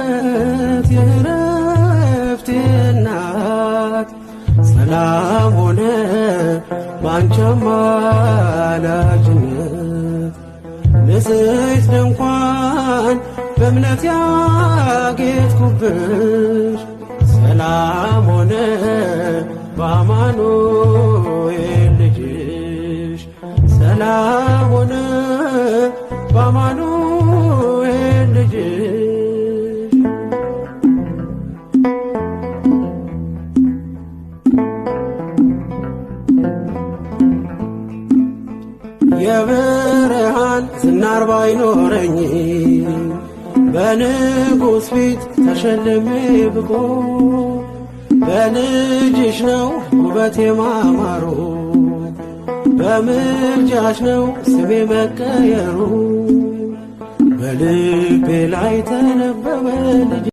የእረፍት የእረፍቴ እናት ሰላም ሆነ ባንቺ አማላጅነት ንጽሕት ድንኳን በእምነት ያጌጥኩብሽ ሰላም ሆነ በአማኑኤል ልጅሽ ሰላም ሆነ በአማኑኤል ልጅሽ የብርሃን ዝናር ባይኖረኝ በንጉሥ ፊት ተሸልሜ ብቆ በልጅሽ ነው ውበቴ ማማሩ በምልጃሽ ነው ስሜ መቀየሩ በልቤ ላይ ተነበበ